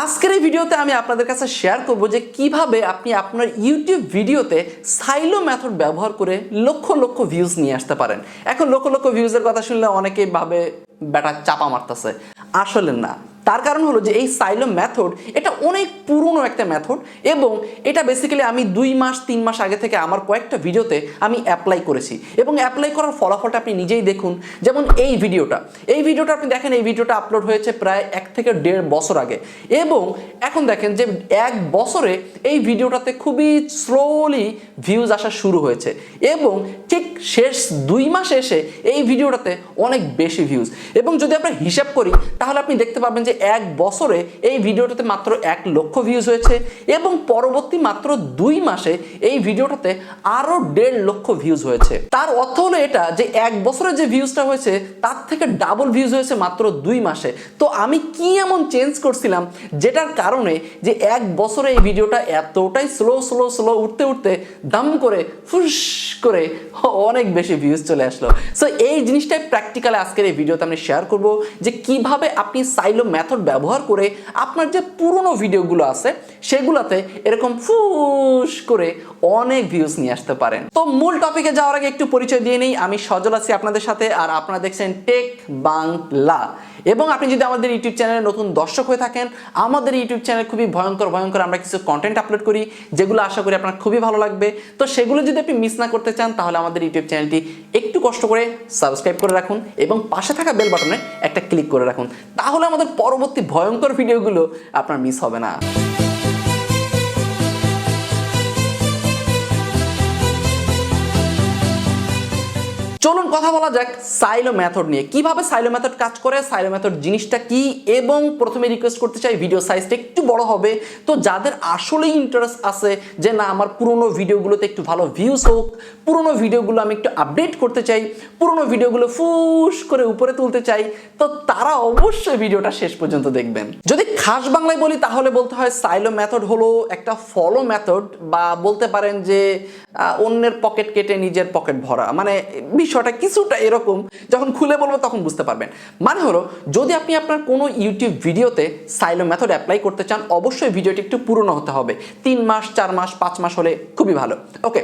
আজকের এই ভিডিওতে আমি আপনাদের কাছে শেয়ার করব যে কিভাবে আপনি আপনার ইউটিউব ভিডিওতে সাইলো মেথড ব্যবহার করে লক্ষ লক্ষ ভিউজ নিয়ে আসতে পারেন। এখন লক্ষ লক্ষ ভিউজের কথা শুনলে অনেকেই ভাবে বেটা চাপা মারতেছে, আসলে না। তার কারণ হলো যে এই সাইলো মেথড এটা অনেক পুরনো একটা মেথড এবং এটা বেসিক্যালি আমি 2 মাস 3 মাস আগে থেকে আমার কয়েকটা ভিডিওতে আমি অ্যাপ্লাই করেছি এবং অ্যাপ্লাই করার ফলাফলটা আপনি নিজেই দেখুন। যেমন এই ভিডিওটা আপনি দেখেন, এই ভিডিওটা আপলোড হয়েছে প্রায় 1 থেকে 1.5 বছর আগে এবং এখন দেখেন যে 1 বছরে এই ভিডিওটাতে খুবই স্লোলি ভিউজ আসা শুরু হয়েছে এবং ঠিক শেষ 2 মাস এসে এই ভিডিওটাতে অনেক বেশি ভিউজ। এবং যদি আমরা হিসাব করি তাহলে আপনি দেখতে পাবেন যে 1 বছরে এই ভিডিওটাতে মাত্র 1 লক্ষ ভিউজ হয়েছে এবং পরবর্তী মাত্র 2 মাসে এই ভিডিওটাতে আরো 1.5 লক্ষ ভিউজ হয়েছে। তার অর্থ হলো এটা যে 1 বছরে যে ভিউজটা হয়েছে তার থেকে ডাবল ভিউজ হয়েছে মাত্র 2 মাসে। তো আমি কি এমন চেঞ্জ করছিলাম যেটার কারণে যে 1 বছরে এই ভিডিওটা এতটাই স্লো উঠতে দাম করে ফুস করে অনেক বেশি ভিউজ চলে আসলো। সো এই জিনিসটাই প্র্যাকটিক্যালি আজকের এই ভিডিওতে আমি শেয়ার করব যে কিভাবে আপনি সাইলো মেথড ব্যবহার করে আপনার যে পুরনো ভিডিওগুলো আছে সেগুলোতে এরকম ফুস করে অনেক ভিউজ নিয়ে আসতে পারেন। তো মূল টপিকে যাওয়ার আগে একটু পরিচয় দিয়ে নেই, আমি সজল আছি আপনাদের সাথে আর আপনারা দেখছেন টেক বাংলা। এবং আপনি যদি আমাদের ইউটিউব চ্যানেলে নতুন দর্শক হয়ে থাকেন, আমাদের ইউটিউব চ্যানেল খুবই ভয়ঙ্কর আমরা কিছু কন্টেন্ট আপলোড করি যেগুলো আশা করি আপনার খুবই ভালো লাগবে। তো সেগুলো যদি আপনি মিস না করতে চান তাহলে আমাদের ইউটিউব চ্যানেলটি একটু কষ্ট করে সাবস্ক্রাইব করে রাখুন এবং পাশে থাকা বেল বাটনে একটা ক্লিক করে রাখুন, তাহলে আমাদের পরবর্তী ভয়ঙ্কর ভিডিওগুলো আপনার মিস হবে না। চলুন কথা বলা যাক সাইলো মেথড নিয়ে, কিভাবে সাইলো মেথড কাজ করে, সাইলো মেথড জিনিসটা কি। এবং প্রথমে রিকোয়েস্ট করতে চাই ভিডিও সাইজটা একটু বড় হবে, তো যাদের আসলেই ইন্টারেস্ট আছে যে না আমার পুরনো ভিডিওগুলোতে একটু ভালো ভিউজ হোক, পুরনো ভিডিওগুলো আমি একটু আপডেট করতে চাই, পুরনো ভিডিওগুলো ফুস করে উপরে তুলতে চাই, তো তারা অবশ্যই ভিডিওটা শেষ পর্যন্ত দেখবেন। যদি খাস বাংলায় বলি তাহলে বলতে হয় সাইলো মেথড হলো একটা ফলো মেথড, বা বলতে পারেন যে অন্যের পকেট কেটে নিজের পকেট ভরা, মানে বিষয়টা কিছুটা এরকম, যখন খুলে বলবো তখন বুঝতে পারবেন। মানে হলো যদি আপনি আপনার কোনো ইউটিউব ভিডিওতে সাইলো মেথড অ্যাপ্লাই করতে চান অবশ্যই ভিডিওটি একটু পুরনো হতে হবে, 3 মাস 4 মাস 5 মাস হলে খুবই ভালো। ওকে,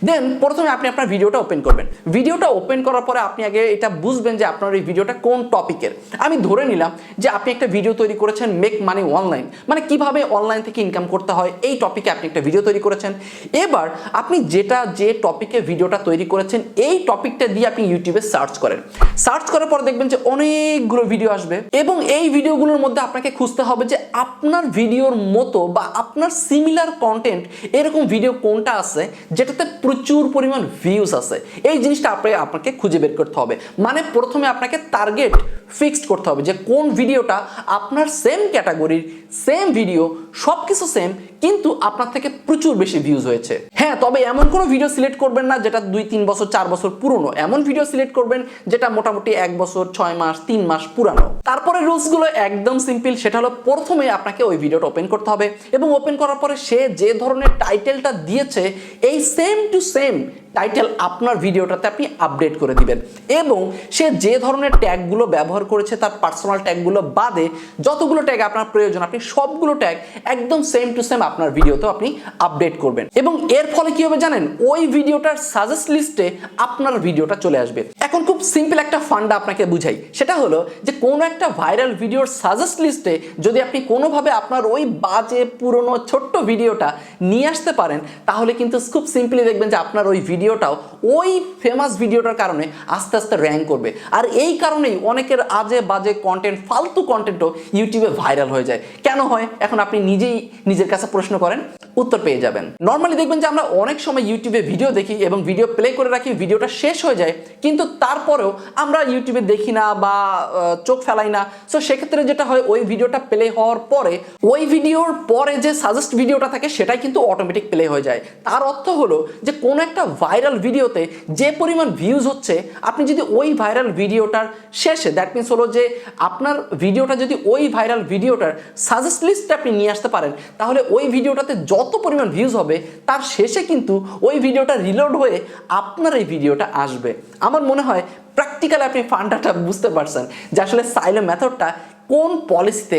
দেন প্রথমে আপনি আপনার ভিডিওটা ওপেন করবেন। ভিডিওটা ওপেন করার পরে আপনি আগে এটা বুঝবেন যে আপনার এই ভিডিওটা কোন টপিকের। আমি ধরে নিলাম যে আপনি একটা ভিডিও তৈরি করেছেন মেক মানি অনলাইন, মানে কিভাবে অনলাইন থেকে ইনকাম করতে হয়, এই টপিকে আপনি একটা ভিডিও তৈরি করেছেন। এবার আপনি যে টপিকে ভিডিওটা তৈরি করেছেন এই টপিকটা দিয়ে আপনি ইউটিউবে সার্চ করেন। সার্চ করার পর দেখবেন যে অনেকগুলো ভিডিও আসবে এবং এই ভিডিওগুলোর মধ্যে আপনাকে খুঁজতে হবে যে আপনার ভিডিওর মতো বা আপনার সিমিলার কন্টেন্ট এরকম ভিডিও কোনটা আছে যেটাতে প্রচুর পরিমাণ ভিউজ আছে। এই জিনিসটা আপনাকে খুঁজে বের করতে হবে। মানে প্রথমে আপনাকে টার্গেট ফিক্সড করতে হবে যে কোন ভিডিওটা আপনার সেম ক্যাটাগরির সেম ভিডিও, সবকিছু সেম, কিন্তু আপনার থেকে প্রচুর বেশি ভিউজ হয়েছে। হ্যাঁ, তবে এমন কোনো ভিডিও সিলেক্ট করবেন না যেটা 2-3 বছর 4 বছর পুরনো, এমন ভিডিও সিলেক্ট করবেন যেটা মোটামুটি 1 বছর 6 মাস 3 মাস পুরানো। তারপরে রুলসগুলো একদম সিম্পল, সেটা হলো প্রথমে আপনাকে ওই ভিডিওটা ওপেন করতে হবে এবং ওপেন করার পরে সে যে ধরনের টাইটেলটা দিয়েছে এই সেম টু সেম টাইটেল আপনার ভিডিওটাতে আপনি আপডেট করে দিবেন এবং সে যে ধরনের ট্যাগগুলো ব্যবহার করেছে তার পার্সোনাল ট্যাগগুলো বাদে যতগুলো ট্যাগ আপনার প্রয়োজন আপনি সবগুলো ট্যাগ একদম সেম টু সেম আপনার ভিডিওতেও আপনি আপডেট করবেন। এবং এর ফলে কি হবে জানেন, ওই ভিডিওটার সাজেস্ট লিস্টে আপনার ভিডিওটা চলে আসবে। এখন খুব সিম্পল একটা ফান্ডা আপনাকে বুঝাই, সেটা হলো যে কোনো একটা ভাইরাল ভিডিওর সাজেস্ট লিস্টে যদি আপনি কোনোভাবে আপনার ওই বাজে পুরনো ছোট্ট ভিডিওটা নিয়ে আসতে পারেন তাহলে কিন্তু খুব সিম্পলি দেখবেন যে আপনার ওই ভিডিওটাও ওই ফেমাস ভিডিওটার কারণে আস্তে আস্তে র্যাঙ্ক করবে। আর এই কারণেই অনেকের আজে বাজে কন্টেন্ট, ফালতু কন্টেন্টও ইউটিউবে ভাইরাল হয়ে যায়। কেন হয় এখন আপনি নিজেই নিজের কাছে প্রশ্ন করেন, উত্তর পেয়ে যাবেন। নর্মালি দেখবেন যে আমরা অনেক সময় ইউটিউবে ভিডিও দেখি এবং ভিডিও প্লে করে রাখি, ভিডিওটা শেষ হয়ে যায় কিন্তু তারপরেও আমরা ইউটিউবে দেখি না বা চোখ ফেলাই না। সো সেক্ষেত্রে যেটা হয় ওই ভিডিওটা প্লে হওয়ার পরে ওই ভিডিওর পরে যে সাজেস্ট ভিডিওটা থাকে সেটাই কিন্তু অটোমেটিক প্লে হয়ে যায়। তার অর্থ হলো যে কোনো একটা ভাইরাল ভিডিওতে যে পরিমাণ ভিউজ হচ্ছে আপনি যদি ওই ভাইরাল ভিডিওটার শেষে, দ্যাট মিনস হলো যে আপনার ভিডিওটা যদি ওই ভাইরাল ভিডিওটার সাজেস্ট লিস্টে আপনি নিয়ে আসতে পারেন তাহলে ওই ভিডিওটাতে যত পরিমাণ ভিউজ হবে তার শেষে কিন্তু ওই ভিডিওটা রিলোড হয়ে আপনার এই ভিডিওটা আসবে। আমার মনে হয় প্র্যাকটিক্যালি আপনি ফান্ডাটা বুঝতে পারছেন যে আসলে সাইলো মেথডটা কোন পলিসিতে